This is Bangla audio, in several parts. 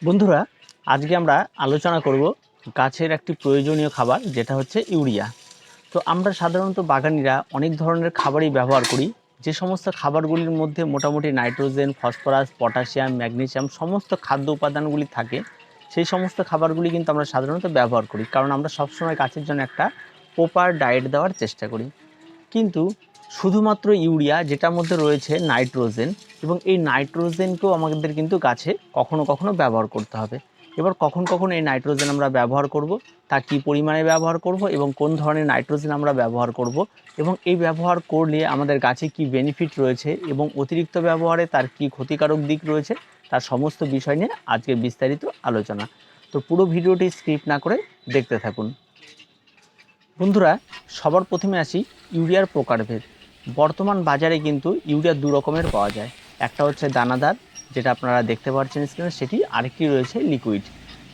বন্ধুরা, আজকে আমরা আলোচনা করব গাছের একটি প্রয়োজনীয় খাবার, যেটা হচ্ছে ইউরিয়া। তো আমরা সাধারণত বাগানিরা অনেক ধরনের খাবারই ব্যবহার করি, যে সমস্ত খাবারগুলির মধ্যে মোটামুটি নাইট্রোজেন, ফসফরাস, পটাশিয়াম, ম্যাগনেসিয়াম সমস্ত খাদ্য উপাদানগুলি থাকে। সেই সমস্ত খাবারগুলি কিন্তু আমরা সাধারণত ব্যবহার করি, কারণ আমরা সবসময় গাছের জন্য একটা প্রপার ডায়েট দেওয়ার চেষ্টা করি। কিন্তু শুধুমাত্র ইউরিয়া, যেটার মধ্যে রয়েছে নাইট্রোজেন, এবং এই নাইট্রোজেনকেও আমাদের কিন্তু গাছে কখনো কখনো ব্যবহার করতে হবে। এবার কখন কখন এই নাইট্রোজেন আমরা ব্যবহার করব, তা কী পরিমাণে ব্যবহার করব এবং কোন ধরনের নাইট্রোজেন আমরা ব্যবহার করব, এবং এই ব্যবহার করলে আমাদের গাছে কি বেনিফিট রয়েছে এবং অতিরিক্ত ব্যবহারে তার কি ক্ষতিকারক দিক রয়েছে, তার সমস্ত বিষয় নিয়ে আজকে বিস্তারিত আলোচনা। তো পুরো ভিডিওটি স্কিপ না করে দেখতে থাকুন। বন্ধুরা, সবার প্রথমে আসি ইউরিয়ার প্রকারভেদ। বর্তমান বাজারে কিন্তু ইউরিয়া দু রকমের পাওয়া যায়। একটা হচ্ছে দানাদার, যেটা আপনারা দেখতে পাচ্ছেন স্ক্রিনে, সেটি, আরেকটি রয়েছে লিকুইড।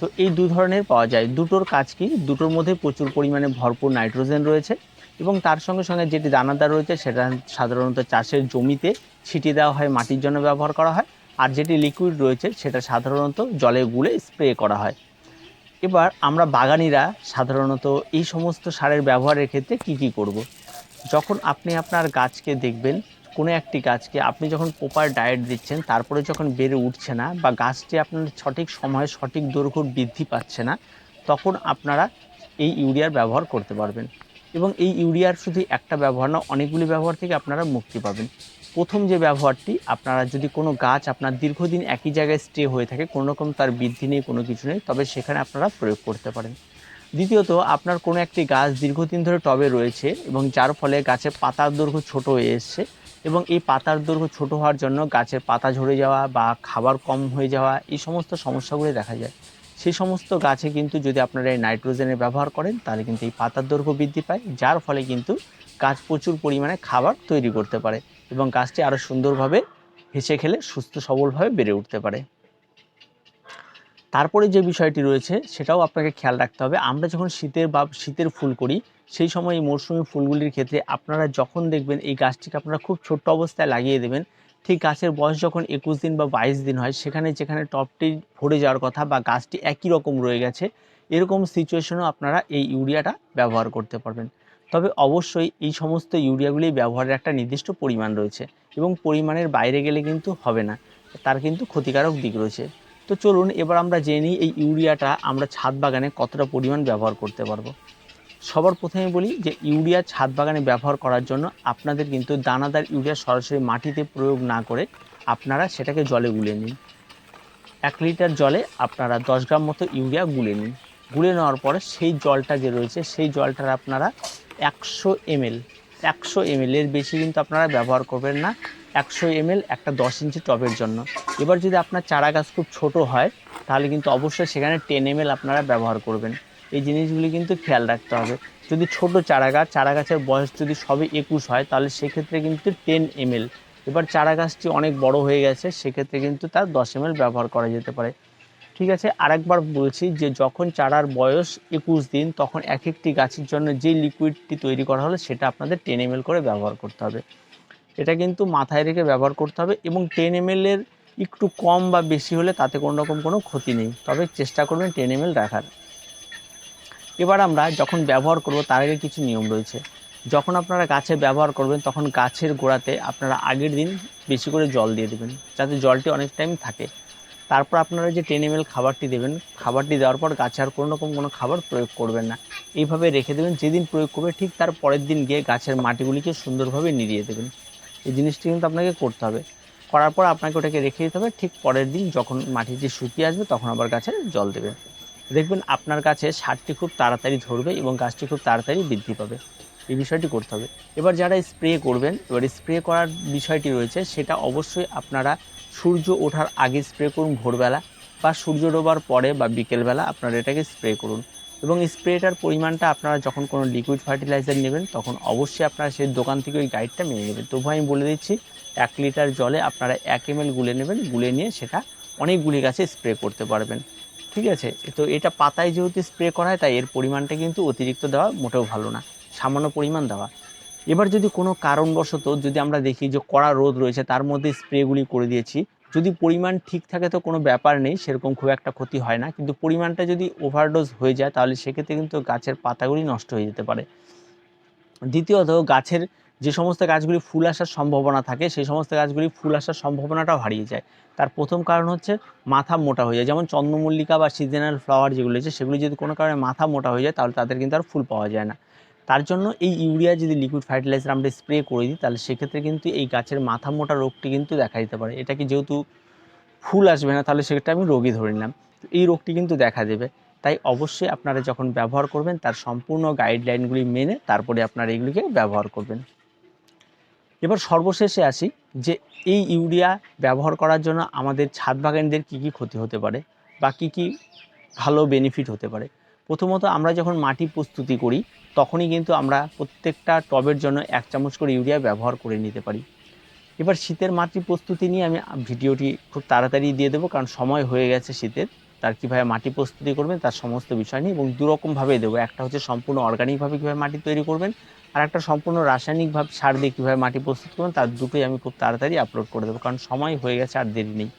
তো এই দু ধরনের পাওয়া যায়। দুটোর কাজ কি? দুটোর মধ্যে প্রচুর পরিমাণে ভরপুর নাইট্রোজেন রয়েছে, এবং তার সঙ্গে সঙ্গে যেটি দানাদার রয়েছে সেটা সাধারণত চাষের জমিতে ছিটিয়ে দেওয়া হয়, মাটির জন্য ব্যবহার করা হয়। আর যেটি লিকুইড রয়েছে সেটা সাধারণত জলে গুলে স্প্রে করা হয়। এবার আমরা বাগানিরা সাধারণত এই সমস্ত সারের ব্যবহারের ক্ষেত্রে কি করব। যখন আপনি আপনার গাছকে দেখবেন, কোনো একটি গাছকে আপনি যখন প্রপার ডায়েট দিচ্ছেন, তারপরে যখন বেড়ে উঠছে না বা গাছটি আপনার সঠিক সময়ে সঠিক দৈর্ঘ্য বৃদ্ধি পাচ্ছে না, তখন আপনারা এই ইউরিয়ার ব্যবহার করতে পারবেন। এবং এই ইউরিয়ার শুধু একটা ব্যবহার না, অনেকগুলি ব্যবহার থেকে আপনারা মুক্তি পাবেন। প্রথম যে ব্যবহারটি, আপনারা যদি কোনো গাছ আপনার দীর্ঘদিন একই জায়গায় স্টে হয়ে থাকে, কোনো রকম তার বৃদ্ধি নেই, কোনো কিছু নেই, তবে সেখানে আপনারা প্রয়োগ করতে পারেন। দ্বিতীয়ত, আপনার কোনো একটি গাছ দীর্ঘদিন ধরে টবে রয়েছে এবং যার ফলে গাছের পাতার দৈর্ঘ্য ছোট হয়ে এসছে, এবং এই পাতার দৈর্ঘ্য ছোট হওয়ার জন্য গাছের পাতা ঝরে যাওয়া বা খাবার কম হয়ে যাওয়া, এই সমস্ত সমস্যাগুলি দেখা যায়। সেই সমস্ত গাছে কিন্তু যদি আপনারা এই নাইট্রোজেনের ব্যবহার করেন, তাহলে কিন্তু এই পাতার দৈর্ঘ্য বৃদ্ধি পায়, যার ফলে কিন্তু গাছ প্রচুর পরিমাণে খাবার তৈরি করতে পারে এবং গাছটি আরও সুন্দরভাবে হেসে খেলে সুস্থ সবলভাবে বেড়ে উঠতে পারে। তারপরে যে বিষয়টি রয়েছে সেটাও আপনাকে খেয়াল রাখতে হবে। আমরা যখন শীতের ফুল করি, সেই সময় এই মরশুমি ফুলগুলির ক্ষেত্রে আপনারা যখন দেখবেন এই গাছটিকে আপনারা খুব ছোট্ট অবস্থায় লাগিয়ে দেবেন, ঠিক গাছের বয়স যখন 21 দিন বা 22 দিন হয়, সেখানে যেখানে টবটি ভরে যাওয়ার কথা বা গাছটি একই রকম রয়ে গেছে, এরকম সিচুয়েশনেও আপনারা এই ইউরিয়াটা ব্যবহার করতে পারবেন। তবে অবশ্যই এই সমস্ত ইউরিয়াগুলি ব্যবহারের একটা নির্দিষ্ট পরিমাণ রয়েছে, এবং পরিমাণের বাইরে গেলে কিন্তু হবে না, তার কিন্তু ক্ষতিকারক দিক রয়েছে। তো চলুন এবার আমরা জেনে নিই এই ইউরিয়াটা আমরা ছাদ বাগানে কতটা পরিমাণ ব্যবহার করতে পারবো। সবার প্রথমে বলি যে ইউরিয়া ছাদ বাগানে ব্যবহার করার জন্য আপনাদের কিন্তু দানাদার ইউরিয়া সরাসরি মাটিতে প্রয়োগ না করে আপনারা সেটাকে জলে গুলে নিন। 1 লিটার জলে আপনারা 10 গ্রাম মতো ইউরিয়া গুলে নিন। গুলে নেওয়ার পরে সেই জলটা যে রয়েছে, সেই জলটার আপনারা 100 ml এর বেশি কিন্তু আপনারা ব্যবহার করবেন না। 100 ml একটা 10 ইঞ্চি টবের জন্য। এবার যদি আপনার চারা গাছ খুব ছোট হয়, তাহলে কিন্তু অবশ্যই সেখানে 10 ml আপনারা ব্যবহার করবেন। এই জিনিসগুলি কিন্তু খেয়াল রাখতে হবে। যদি ছোট চারা গাছের বয়স যদি সবে 21 হয়, তাহলে সেক্ষেত্রে কিন্তু 10 ml। এবার চারা গাছটি অনেক বড় হয়ে গেছে, সেক্ষেত্রে কিন্তু তার 10 ml ব্যবহার করা যেতে পারে। ঠিক আছে, আরেকবার বলছি যে যখন চারার বয়স 21 দিন, তখন এক একটি গাছের জন্য যে লিকুইডটি তৈরি করা হলো সেটা আপনাদের 10 ml করে ব্যবহার করতে হবে। এটা কিন্তু মাথায় রেখে ব্যবহার করতে হবে, এবং 10 ml এর একটু কম বা বেশি হলে তাতে কোনো রকম কোনো ক্ষতি নেই, তবে চেষ্টা করবেন 10 ml রাখার। এবার আমরা যখন ব্যবহার করব, তার আগে কিছু নিয়ম রয়েছে। যখন আপনারা গাছে ব্যবহার করবেন, তখন গাছের গোড়াতে আপনারা আগের দিন বেশি করে জল দিয়ে দেবেন, যাতে জলটি অনেক টাইম থাকে। তারপর আপনারা যে 10 ml খাবারটি দেবেন, খাবারটি দেওয়ার পর গাছে আর কোনো রকম কোনো খাবার প্রয়োগ করবেন না। এইভাবে রেখে দেবেন, যেদিন প্রয়োগ করবে ঠিক তার পরের দিন গিয়ে গাছের মাটিগুলিকে সুন্দরভাবে নিড়িয়ে দেবেন। এই জিনিসটি কিন্তু আপনাকে করতে হবে। করার পর আপনাকে ওটাকে রেখে দিতে হবে, ঠিক পরের দিন যখন মাটিটি শুকিয়ে আসবে তখন আবার গাছে জল দেবেন। দেখবেন আপনার গাছে সারটি খুব তাড়াতাড়ি ধরবে এবং গাছটি খুব তাড়াতাড়ি বৃদ্ধি পাবে। এই বিষয়টি করতে হবে। এবার যারা স্প্রে করবেন, এবার স্প্রে করার বিষয়টি রয়েছে, সেটা অবশ্যই আপনারা সূর্য ওঠার আগে স্প্রে করুন, ভোরবেলা, বা সূর্য ডোবার পরে বা বিকেলবেলা আপনারা এটাকে স্প্রে করুন। এবং স্প্রেটার পরিমাণটা আপনারা যখন কোনো লিকুইড ফার্টিলাইজার নেবেন, তখন অবশ্যই আপনারা সেই দোকান থেকে ওই গাইডটা মেনে নেবেন। তবু আমি বলে দিচ্ছি, 1 লিটার জলে আপনারা 1 ml গুলে নেবেন, গুলে নিয়ে সেটা অনেকগুলি গাছে স্প্রে করতে পারবেন। ঠিক আছে, তো এটা পাতায় যেহেতু স্প্রে করা হয়, তাই এর পরিমাণটা কিন্তু অতিরিক্ত দেওয়া মোটেও ভালো না, সামান্য পরিমাণ দেওয়া। এবার যদি কোনো কারণবশত যদি আমরা দেখি যে কড়া রোদ রয়েছে, তার মধ্যে স্প্রেগুলি করে দিয়েছি, যদি পরিমাণ ঠিক থাকে তো কোনো ব্যাপার নেই, সেরকম খুব একটা ক্ষতি হয় না, কিন্তু পরিমাণটা যদি ওভারডোজ হয়ে যায় তাহলে সেক্ষেত্রে কিন্তু গাছের পাতাগুলি নষ্ট হয়ে যেতে পারে। দ্বিতীয়ত, গাছের যে সমস্ত গাছগুলি ফুল আসার সম্ভাবনা থাকে সেই সমস্ত গাছগুলি ফুল আসার সম্ভাবনাটাও হারিয়ে যায়। তার প্রথম কারণ হচ্ছে মাথা মোটা হয়ে যায়। যেমন চন্দ্রমল্লিকা বা সিজনাল ফ্লাওয়ার যেগুলো আছে সেগুলি যদি কোনো কারণে মাথা মোটা হয়ে যায় তাহলে তাদের কিন্তু আর ফুল পাওয়া যায় না। তার জন্য এই ইউরিয়া যদি লিকুইড ফার্টিলাইজার আমরা স্প্রে করে দিই তাহলে সেক্ষেত্রে কিন্তু এই গাছের মাথা মোটা রোগটি কিন্তু দেখা দিতে পারে। এটাকে যেহেতু ফুল আসবে না তাহলে সেটা আমি রোগই ধরে নিলাম, তো এই রোগটি কিন্তু দেখা দেবে। তাই অবশ্যই আপনারা যখন ব্যবহার করবেন তার সম্পূর্ণ গাইডলাইনগুলি মেনে তারপরে আপনারা এগুলিকে ব্যবহার করবেন। এবার সর্বশেষে আসি যে এই ইউরিয়া ব্যবহার করার জন্য আমাদের ছাদ বাগানীদের কী কী ক্ষতি হতে পারে বা কী কী ভালো বেনিফিট হতে পারে। প্রথমত, আমরা যখন মাটি প্রস্তুতি করি তখনই কিন্তু আমরা প্রত্যেকটা টবের জন্য 1 চামচ করে ইউরিয়া ব্যবহার করে নিতে পারি। এবার শীতের মাটি প্রস্তুতি নিয়ে আমি ভিডিওটি খুব তাড়াতাড়ি দিয়ে দেবো, কারণ সময় হয়ে গেছে শীতের। তার কীভাবে মাটি প্রস্তুতি করবেন তার সমস্ত বিষয় নিয়ে, এবং দুরকমভাবে দেবো। একটা হচ্ছে সম্পূর্ণ অর্গানিকভাবে কীভাবে মাটি তৈরি করবেন, আর একটা সম্পূর্ণ রাসায়নিকভাবে সার দিয়ে কীভাবে মাটি প্রস্তুত করবেন, তার দুটোই আমি খুব তাড়াতাড়ি আপলোড করে দেবো, কারণ সময় হয়ে গেছে, আর দেরি নেই।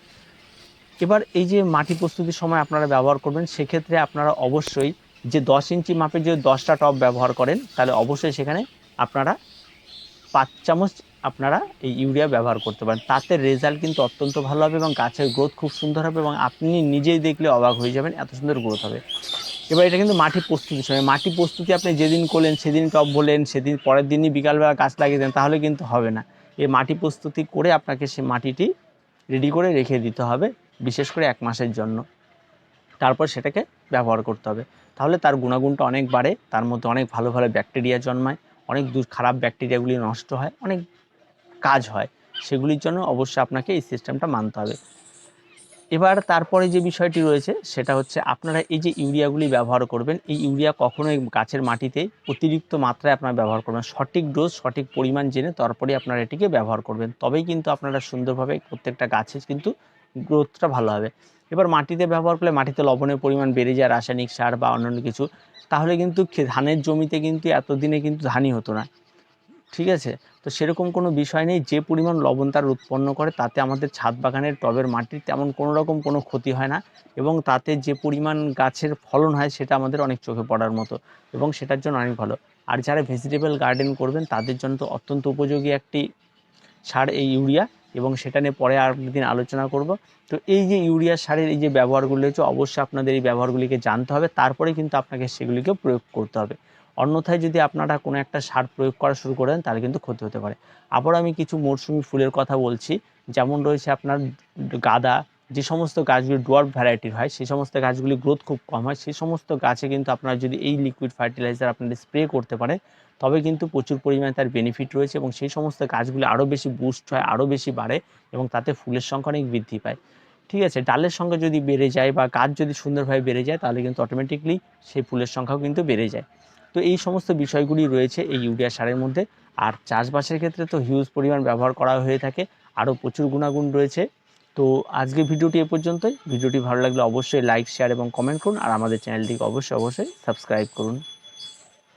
এবার এই যে মাটি প্রস্তুতির সময় আপনারা ব্যবহার করবেন, সেক্ষেত্রে আপনারা অবশ্যই যে 10 ইঞ্চি মাপের যে 10টা টব ব্যবহার করেন তাহলে অবশ্যই সেখানে আপনারা 5 চামচ আপনারা এই ইউরিয়া ব্যবহার করতে পারেন। তাতে রেজাল্ট কিন্তু অত্যন্ত ভালো হবে এবং গাছের গ্রোথ খুব সুন্দর হবে, এবং আপনি নিজেই দেখলে অবাক হয়ে যাবেন এত সুন্দর গ্রোথ হবে। এবার এটা কিন্তু মাটি প্রস্তুতির সময়, মাটি প্রস্তুতি আপনি যেদিন করলেন সেদিন টব ভরলেন, সেদিন পরের দিনই বিকালবেলা গাছ লাগিয়ে দেন তাহলে কিন্তু হবে না। এই মাটি প্রস্তুতি করে আপনাকে সে মাটিটি রেডি করে রেখে দিতে হবে, বিশেষ করে 1 মাসের জন্য। তারপর সেটাকে ব্যবহার করতে হবে, তাহলে তার গুণাগুণটা অনেক বাড়ে, তার মধ্যে অনেক ভালো ভালো ব্যাকটেরিয়া জন্মায়, অনেক খারাপ ব্যাকটেরিয়াগুলি নষ্ট হয়, অনেক কাজ হয়। সেগুলির জন্য অবশ্যই আপনাকে এই সিস্টেমটা মানতে হবে। এবার তারপরে যে বিষয়টি রয়েছে সেটা হচ্ছে আপনারা এই যে ইউরিয়াগুলি ব্যবহার করবেন, এই ইউরিয়া কখনোই গাছের মাটিতে অতিরিক্ত মাত্রায় আপনারা ব্যবহার করবেন। সঠিক ডোজ, সঠিক পরিমাণ জেনে তারপরে আপনারা এটিকে ব্যবহার করবেন, তবেই কিন্তু আপনারা সুন্দরভাবে প্রত্যেকটা গাছের কিন্তু গ্রোথটা ভালো হবে। এবার মাটিতে ব্যবহার করলে মাটিতে লবণের পরিমাণ বেড়ে যায়, রাসায়নিক সার বা অন্যান্য কিছু, তাহলে কিন্তু ধানের জমিতে কিন্তু এতদিনে কিন্তু ধানই হতো না। ঠিক আছে, তো সেরকম কোনো বিষয় নেই। যে পরিমাণ লবণ তার উৎপন্ন করে তাতে আমাদের ছাদ বাগানের টবের মাটির তেমন কোনো রকম কোনো ক্ষতি হয় না, এবং তাতে যে পরিমাণ গাছের ফলন হয় সেটা আমাদের অনেক চোখে পড়ার মতো, এবং সেটার জন্য অনেক ভালো। আর যারা ভেজিটেবল গার্ডেন করবেন তাদের জন্য তো অত্যন্ত উপযোগী একটি সার এই ইউরিয়া, এবং সেটা নিয়ে পরে আর একদিন আলোচনা করব। তো এই যে ইউরিয়া সারের এই যে ব্যবহারগুলি হচ্ছে, অবশ্যই আপনাদের এই ব্যবহারগুলিকে জানতে হবে, তারপরে কিন্তু আপনাকে সেগুলিকে প্রয়োগ করতে হবে। অন্যথায় যদি আপনারা কোনো একটা সার প্রয়োগ করা শুরু করেন তাহলে কিন্তু ক্ষতি হতে পারে। আবার আমি কিছু মরশুমি ফুলের কথা বলছি, যেমন রয়েছে আপনার গাঁদা। যে সমস্ত গাছগুলি ডোয়ার্ফ ভ্যারাইটির হয়, সেই সমস্ত গাছগুলি গ্রোথ খুব কম হয়, সেই সমস্ত গাছে কিন্তু আপনারা যদি এই লিকুইড ফার্টিলাইজার আপনারা স্প্রে করতে পারেন তবে কিন্তু প্রচুর পরিমাণে তার বেনিফিট রয়েছে, এবং সেই সমস্ত গাছগুলি আরও বেশি বুস্ট হয়, আরও বেশি বাড়ে, এবং তাতে ফুলের সংখ্যা অনেক বৃদ্ধি পায়। ঠিক আছে, ডালের সংখ্যা যদি বেড়ে যায় বা গাছ যদি সুন্দরভাবে বেড়ে যায় তাহলে কিন্তু অটোমেটিকলি সেই ফুলের সংখ্যাও কিন্তু বেড়ে যায়। তো এই সমস্ত বিষয়গুলি রয়েছে এই ইউরিয়া সারের মধ্যে। আর চাষবাসের ক্ষেত্রে তো হিউজ পরিমাণ ব্যবহার করা হয়ে থাকে, আরও প্রচুর গুণাগুণ রয়েছে। তো আজকে ভিডিওটি এ পর্যন্তই। ভিডিওটি ভালো লাগলে অবশ্যই লাইক, শেয়ার এবং কমেন্ট করুন, আর আমাদের চ্যানেলটিকে অবশ্যই সাবস্ক্রাইব করুন।